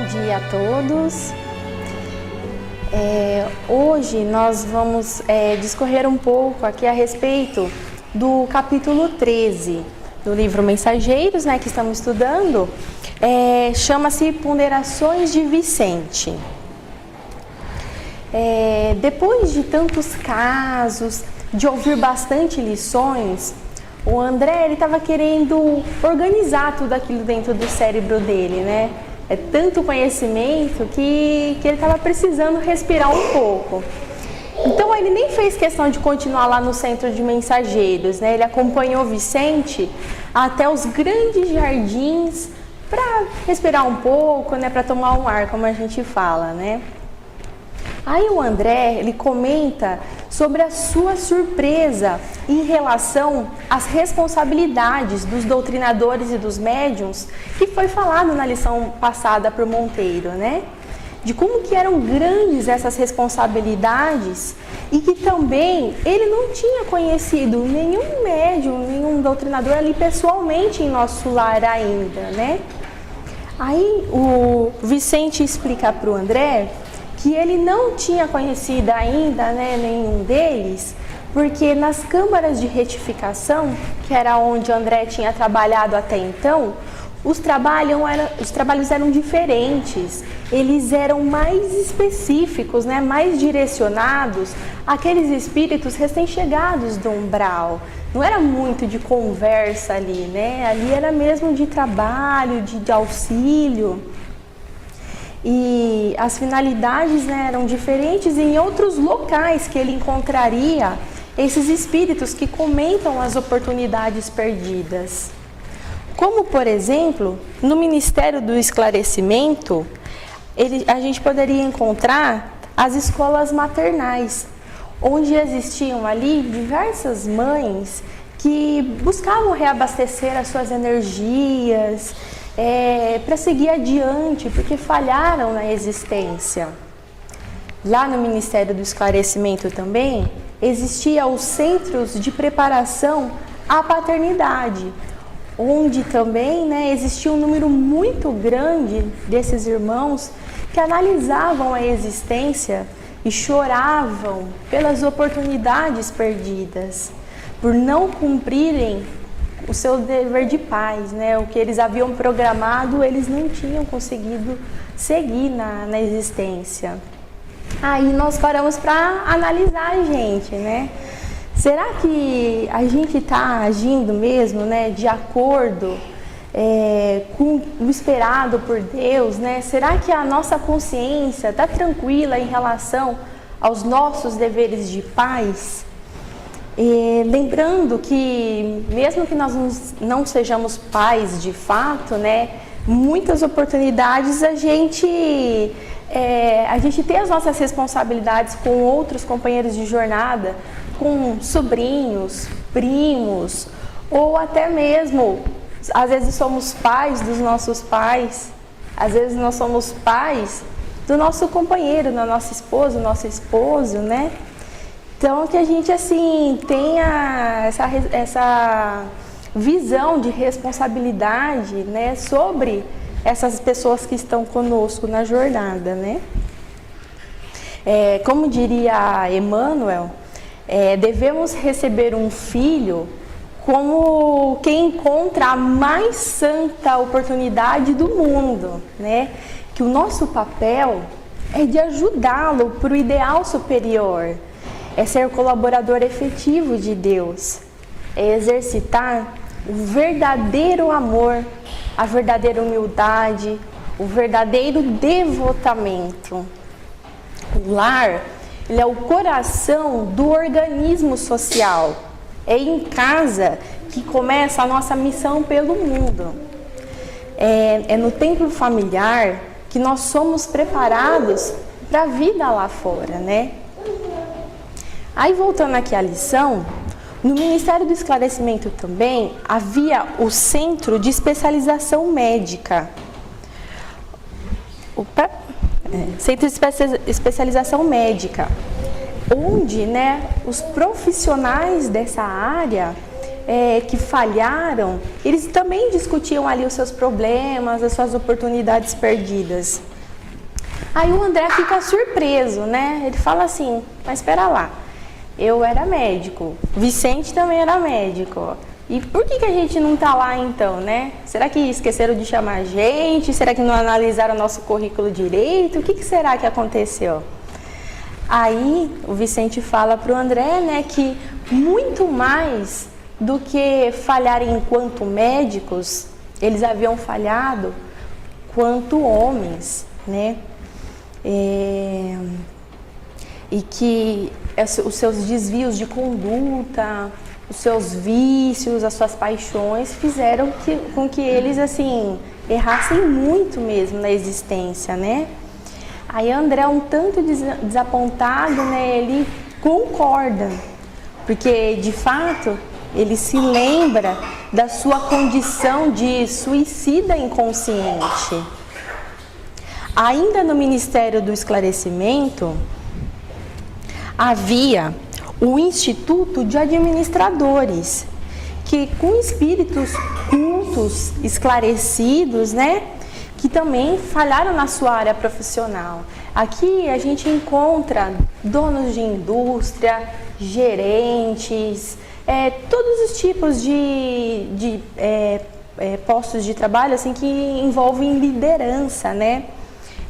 dia a todos. Hoje nós vamos discorrer um pouco aqui a respeito do capítulo 13 do livro Mensageiros, né, que estamos estudando. Chama-se Ponderações de Vicente. Depois de tantos casos, de ouvir bastante lições, o André estava querendo organizar tudo aquilo dentro do cérebro dele, né? É tanto conhecimento que ele estava precisando respirar um pouco. Então ele nem fez questão de continuar lá no centro de mensageiros, né? Ele acompanhou Vicente até os grandes jardins para respirar um pouco, né? Para tomar um ar, como a gente fala, né? Aí o André, ele comenta sobre a sua surpresa em relação às responsabilidades dos doutrinadores e dos médiuns, que foi falado na lição passada por Monteiro, né? De como que eram grandes essas responsabilidades e que também ele não tinha conhecido nenhum médium, nenhum doutrinador ali pessoalmente em nosso lar ainda, né? Aí o Vicente explica para o André que ele não tinha conhecido ainda, né, nenhum deles, porque nas câmaras de retificação, que era onde André tinha trabalhado até então, os trabalhos eram diferentes, eles eram mais específicos, né, mais direcionados àqueles espíritos recém-chegados do umbral. Não era muito de conversa ali, né? Ali era mesmo de trabalho, de auxílio. E as finalidades, né, eram diferentes em outros locais que ele encontraria esses espíritos que comentam as oportunidades perdidas. Como, por exemplo, no Ministério do Esclarecimento, a gente poderia encontrar as escolas maternais, onde existiam ali diversas mães que buscavam reabastecer as suas energias, para seguir adiante, porque falharam na existência. Lá no Ministério do Esclarecimento também existiam os centros de preparação à paternidade, onde também, né, existia um número muito grande desses irmãos que analisavam a existência e choravam pelas oportunidades perdidas, por não cumprirem o seu dever de pais, né? O que eles haviam programado, eles não tinham conseguido seguir na existência. Aí nós paramos para analisar a gente, né? Será que a gente está agindo mesmo, né, de acordo com o esperado por Deus, né? Será que a nossa consciência está tranquila em relação aos nossos deveres de pais? Lembrando que, mesmo que nós não sejamos pais de fato, né, muitas oportunidades a gente tem as nossas responsabilidades com outros companheiros de jornada, com sobrinhos, primos, ou até mesmo, às vezes somos pais dos nossos pais, às vezes nós somos pais do nosso companheiro, da nossa esposa, do nosso esposo, né? Então, que a gente, assim, tenha essa visão de responsabilidade, né, sobre essas pessoas que estão conosco na jornada, né? Como diria Emmanuel, devemos receber um filho como quem encontra a mais santa oportunidade do mundo, né? Que o nosso papel é de ajudá-lo para o ideal superior. É ser colaborador efetivo de Deus, é exercitar o verdadeiro amor, a verdadeira humildade, o verdadeiro devotamento. O lar, ele é o coração do organismo social. É em casa que começa a nossa missão pelo mundo. É no templo familiar que nós somos preparados para a vida lá fora, né? Aí, voltando aqui à lição, no Ministério do Esclarecimento também havia o Centro de Especialização Médica. Centro de Especialização Médica, onde, né, os profissionais dessa área que falharam, eles também discutiam ali os seus problemas, as suas oportunidades perdidas. Aí o André fica surpreso, né? Ele fala assim, mas espera lá, eu era médico, Vicente também era médico. E por que a gente não tá lá então, né? Será que esqueceram de chamar a gente? Será que não analisaram o nosso currículo direito? O que será que aconteceu? Aí o Vicente fala pro André, né, que muito mais do que falharem enquanto médicos, eles haviam falhado quanto homens, né? E que os seus desvios de conduta, os seus vícios, as suas paixões fizeram com que eles, assim, errassem muito mesmo na existência, né? Aí André, um tanto desapontado, né, ele concorda, porque de fato ele se lembra da sua condição de suicida inconsciente. Ainda no Ministério do Esclarecimento, havia o Instituto de Administradores, que com espíritos cultos, esclarecidos, né, que também falharam na sua área profissional. Aqui a gente encontra donos de indústria, gerentes, todos os tipos de postos de trabalho assim, que envolvem liderança, né?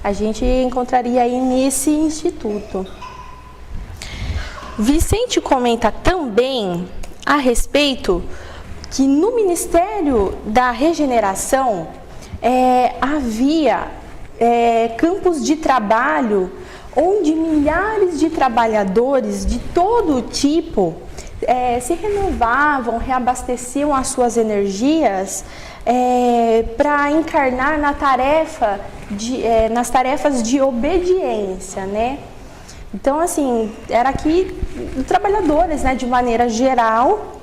A gente encontraria aí nesse instituto. Vicente comenta também a respeito que no Ministério da Regeneração havia campos de trabalho onde milhares de trabalhadores de todo tipo se renovavam, reabasteciam as suas energias para encarnar nas tarefas de obediência, né? Então, assim, era aqui trabalhadores, né, de maneira geral,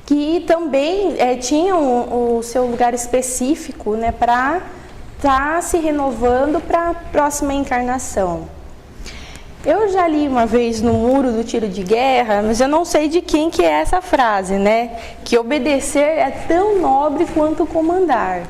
que também tinham o seu lugar específico, né, para estar se renovando para a próxima encarnação. Eu já li uma vez no Muro do Tiro de Guerra, mas eu não sei de quem que é essa frase, né? Que obedecer é tão nobre quanto comandar.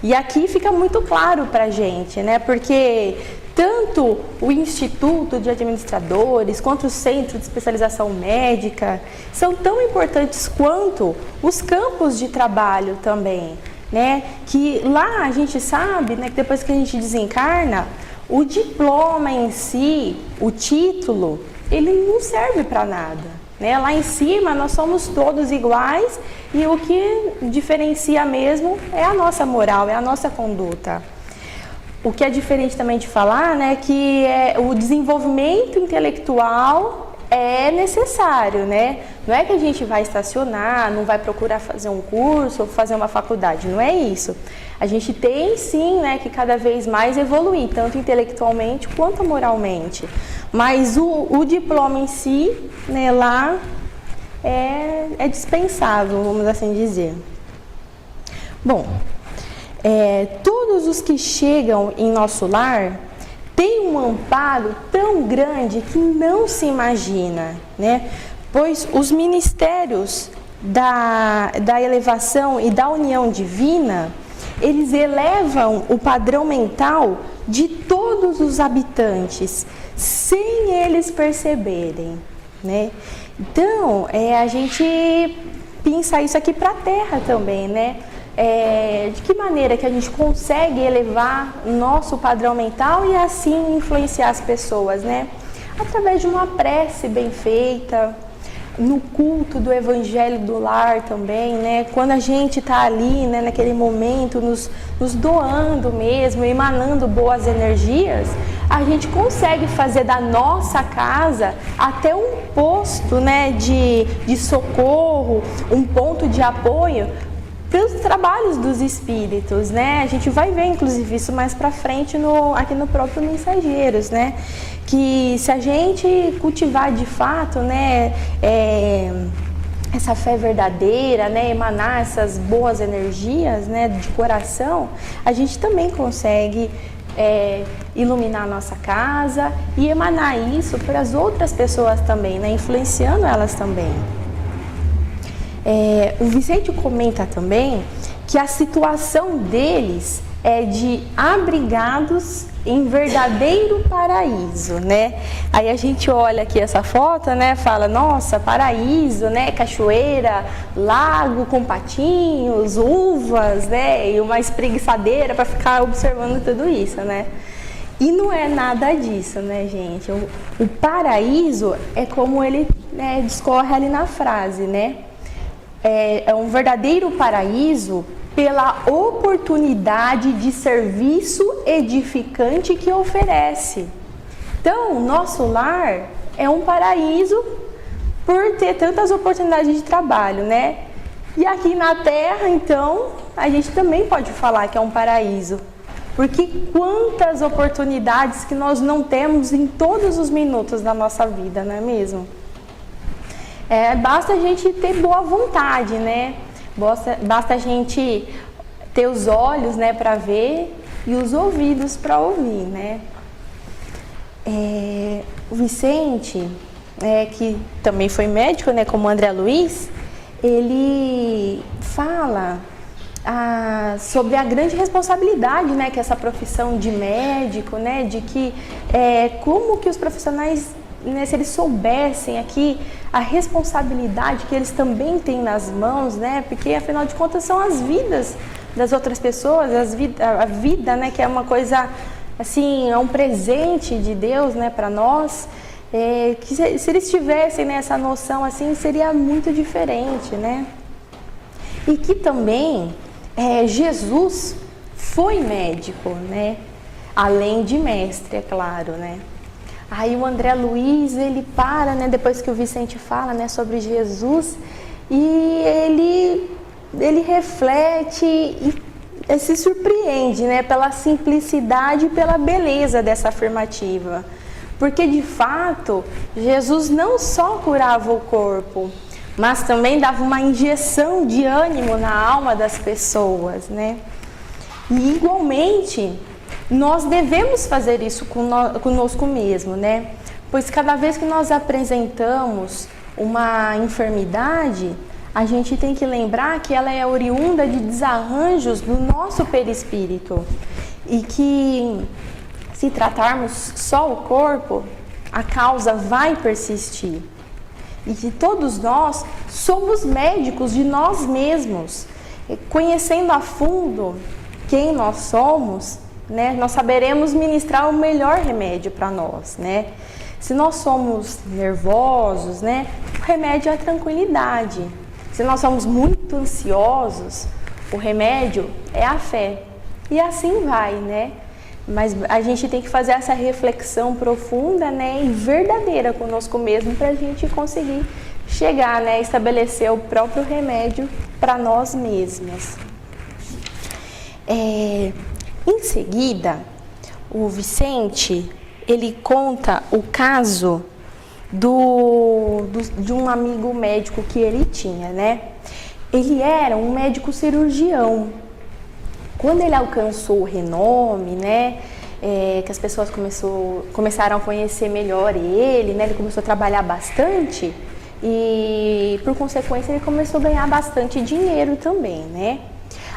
E aqui fica muito claro para a gente, né? Porque tanto o Instituto de Administradores quanto o Centro de Especialização Médica são tão importantes quanto os campos de trabalho também, né? Que lá a gente sabe, né, que depois que a gente desencarna, o diploma em si, o título, ele não serve para nada, né? Lá em cima nós somos todos iguais e o que diferencia mesmo é a nossa moral, é a nossa conduta. O que é diferente também de falar, né, que o desenvolvimento intelectual é necessário, né? Não é que a gente vai estacionar, não vai procurar fazer um curso ou fazer uma faculdade, não é isso. A gente tem sim, né, que cada vez mais evoluir, tanto intelectualmente quanto moralmente. Mas o diploma em si, né, lá é dispensável, vamos assim dizer. Bom, todos os que chegam em nosso lar têm um amparo tão grande que não se imagina, né? Pois os ministérios da elevação e da união divina, eles elevam o padrão mental de todos os habitantes, sem eles perceberem, né? Então, a gente pensa isso aqui para a Terra também, né? De que maneira que a gente consegue elevar nosso padrão mental e assim influenciar as pessoas, né? Através de uma prece bem feita, no culto do Evangelho do Lar também, né? Quando a gente está ali, né, naquele momento, nos doando mesmo, emanando boas energias, a gente consegue fazer da nossa casa até um posto, né, de socorro, um ponto de apoio pelos trabalhos dos espíritos, né? A gente vai ver, inclusive, isso mais pra frente aqui no próprio Mensageiros, né? Que se a gente cultivar de fato, né, essa fé verdadeira, né, emanar essas boas energias, né, de coração, a gente também consegue iluminar a nossa casa e emanar isso para as outras pessoas também, né, influenciando elas também. O Vicente comenta também que a situação deles é de abrigados em verdadeiro paraíso, né? Aí a gente olha aqui essa foto, né? Fala, nossa, paraíso, né? Cachoeira, lago com patinhos, uvas, né? E uma espreguiçadeira para ficar observando tudo isso, né? E não é nada disso, né, gente? O paraíso é como ele, né, discorre ali na frase, né? É um verdadeiro paraíso pela oportunidade de serviço edificante que oferece. Então, nosso lar é um paraíso por ter tantas oportunidades de trabalho, né? E aqui na Terra, então, a gente também pode falar que é um paraíso. Porque quantas oportunidades que nós não temos em todos os minutos da nossa vida, não é mesmo? Basta a gente ter boa vontade, né? Basta a gente ter os olhos, né, para ver e os ouvidos para ouvir, né? O Vicente, que também foi médico, né, como o André Luiz, ele fala sobre a grande responsabilidade, né, que essa profissão de médico, né, de que como que os profissionais, né, se eles soubessem aqui a responsabilidade que eles também têm nas mãos, né, porque afinal de contas são as vidas das outras pessoas, a vida, né, que é uma coisa assim, é um presente de Deus, né, para nós, que se eles tivessem, né, essa noção assim, seria muito diferente, né, e que também Jesus foi médico, né, além de mestre, é claro, né. Aí o André Luiz, ele para, né, depois que o Vicente fala, né, sobre Jesus, e ele reflete e se surpreende, né, pela simplicidade e pela beleza dessa afirmativa. Porque, de fato, Jesus não só curava o corpo, mas também dava uma injeção de ânimo na alma das pessoas, né? E, igualmente, nós devemos fazer isso conosco mesmo, né? Pois cada vez que nós apresentamos uma enfermidade, a gente tem que lembrar que ela é oriunda de desarranjos do nosso perispírito e que, se tratarmos só o corpo, a causa vai persistir. E que todos nós somos médicos de nós mesmos. Conhecendo a fundo quem nós somos, né, nós saberemos ministrar o melhor remédio para nós, né? Se nós somos nervosos, né, o remédio é a tranquilidade. Se nós somos muito ansiosos, o remédio é a fé. E assim vai, né? Mas a gente tem que fazer essa reflexão profunda, né, e verdadeira conosco mesmo para a gente conseguir chegar, né, estabelecer o próprio remédio para nós mesmos. Em seguida, o Vicente, ele conta o caso de um amigo médico que ele tinha, né? Ele era um médico cirurgião. Quando ele alcançou o renome, né, que as pessoas começaram a conhecer melhor ele, né, ele começou a trabalhar bastante e, por consequência, ele começou a ganhar bastante dinheiro também, né?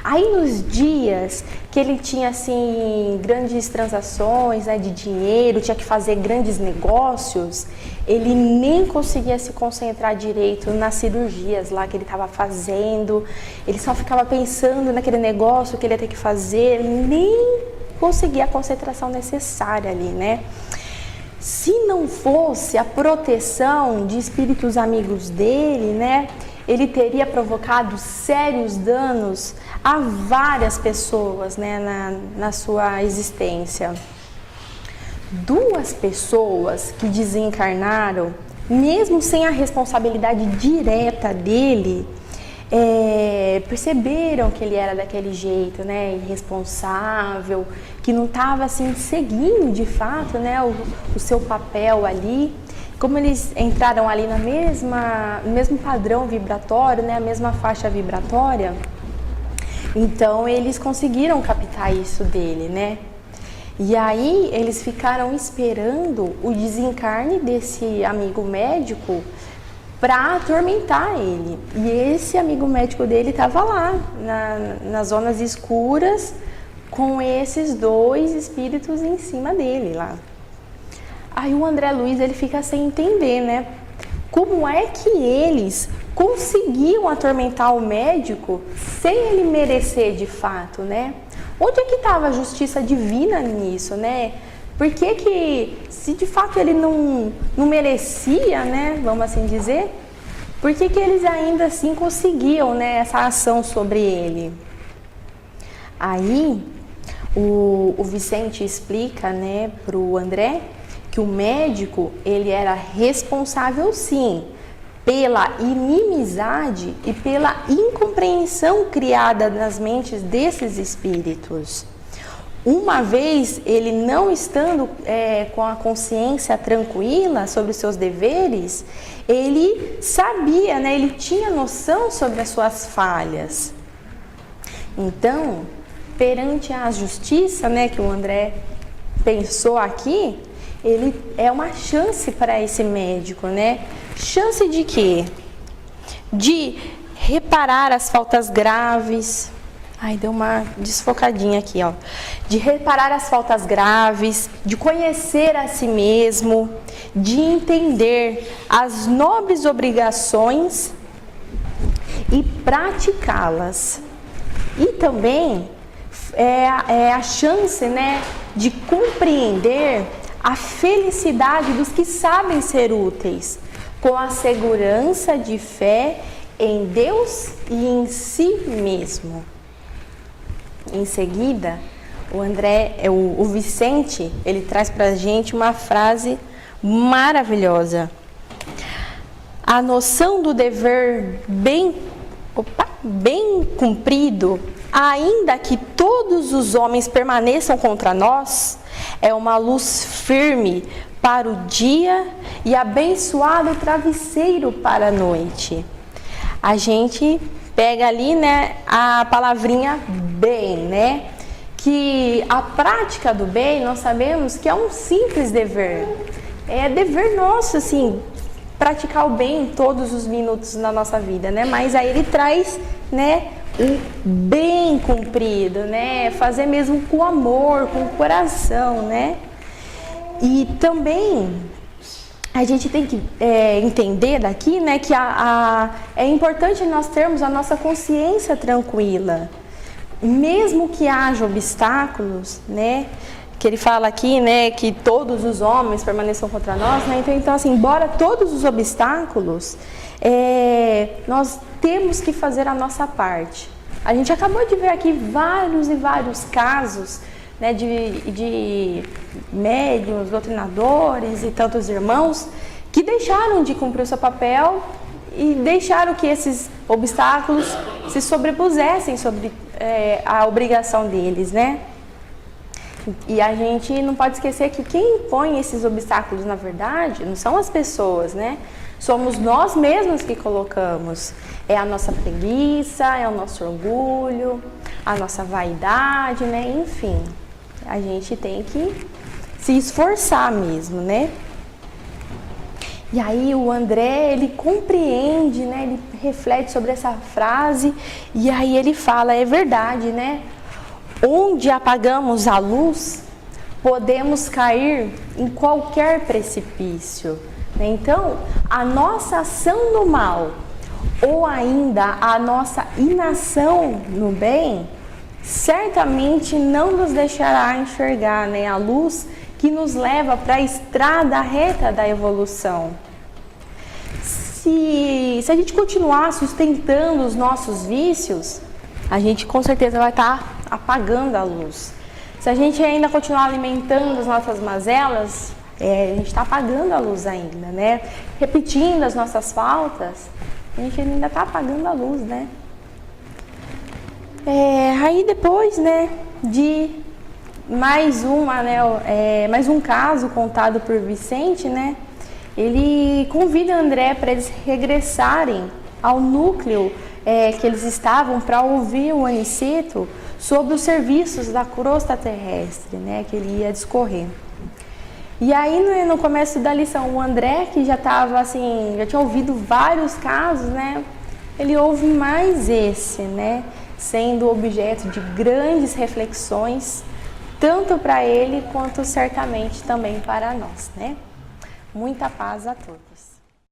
Aí, nos dias que ele tinha, assim, grandes transações, né, de dinheiro, tinha que fazer grandes negócios, ele nem conseguia se concentrar direito nas cirurgias lá que ele estava fazendo, ele só ficava pensando naquele negócio que ele ia ter que fazer, ele nem conseguia a concentração necessária ali, né? Se não fosse a proteção de espíritos amigos dele, né, ele teria provocado sérios danos a várias pessoas, né, na sua existência. 2 pessoas que desencarnaram, mesmo sem a responsabilidade direta dele, perceberam que ele era daquele jeito, né, irresponsável, que não estava assim seguindo de fato, né, o seu papel ali. Como eles entraram ali no mesmo padrão vibratório, né, a mesma faixa vibratória, então eles conseguiram captar isso dele, né? E aí eles ficaram esperando o desencarne desse amigo médico para atormentar ele. E esse amigo médico dele estava lá, nas zonas escuras, com esses 2 espíritos em cima dele lá. Aí o André Luiz, ele fica sem entender, né? Como é que eles conseguiam atormentar o médico sem ele merecer de fato, né? Onde é que estava a justiça divina nisso, né? Por que se de fato ele não merecia, né? Vamos assim dizer, por que eles ainda assim conseguiam, né, essa ação sobre ele? Aí o Vicente explica, né, para o André que o médico, ele era responsável sim pela inimizade e pela incompreensão criada nas mentes desses espíritos. Uma vez ele não estando com a consciência tranquila sobre os seus deveres, ele sabia, né, ele tinha noção sobre as suas falhas. Então, perante a justiça, né, que o André pensou aqui, ele é uma chance para esse médico, né? Chance de quê? De reparar as faltas graves. Ai, deu uma desfocadinha aqui, ó. De reparar as faltas graves, de conhecer a si mesmo, de entender as nobres obrigações e praticá-las. E também é a chance, né, de compreender a felicidade dos que sabem ser úteis, com a segurança de fé em Deus e em si mesmo. Em seguida, o Vicente, ele traz para a gente uma frase maravilhosa. A noção do dever bem cumprido, ainda que todos os homens permaneçam contra nós, é uma luz firme para o dia e abençoado travesseiro para a noite. A gente pega ali, né, a palavrinha bem, né? Que a prática do bem, nós sabemos que é um simples dever. É dever nosso, assim, praticar o bem em todos os minutos da nossa vida, né? Mas aí ele traz, né, o bem cumprido, né? Fazer mesmo com amor, com o coração, né? E também a gente tem que entender daqui, né, que é importante nós termos a nossa consciência tranquila, mesmo que haja obstáculos, né? Que ele fala aqui, né, que todos os homens permaneçam contra nós, né? Então assim, embora todos os obstáculos, nós temos que fazer a nossa parte. A gente acabou de ver aqui vários e vários casos, né, de médiuns, doutrinadores e tantos irmãos que deixaram de cumprir o seu papel e deixaram que esses obstáculos se sobrepusessem sobre a obrigação deles, né? E a gente não pode esquecer que quem impõe esses obstáculos, na verdade, não são as pessoas, né? Somos nós mesmos que colocamos. É a nossa preguiça, é o nosso orgulho, a nossa vaidade, né? Enfim, a gente tem que se esforçar mesmo, né? E aí o André, ele compreende, né? Ele reflete sobre essa frase e aí ele fala, é verdade, né? Onde apagamos a luz, podemos cair em qualquer precipício. Então, a nossa ação no mal ou ainda a nossa inação no bem, certamente não nos deixará enxergar, né, a luz que nos leva para a estrada reta da evolução. Se a gente continuar sustentando os nossos vícios, a gente com certeza vai estar apagando a luz. Se a gente ainda continuar alimentando as nossas mazelas, a gente está apagando a luz ainda, né? Repetindo as nossas faltas, a gente ainda está apagando a luz, né? Aí depois, né, de mais um caso contado por Vicente, né? Ele convida André para eles regressarem ao núcleo que eles estavam para ouvir o Aniceto sobre os serviços da crosta terrestre, né, que ele ia discorrer. E aí no começo da lição, o André, que já estava assim, já tinha ouvido vários casos, né, ele ouve mais esse, né, sendo objeto de grandes reflexões, tanto para ele quanto certamente também para nós, né? Muita paz a todos.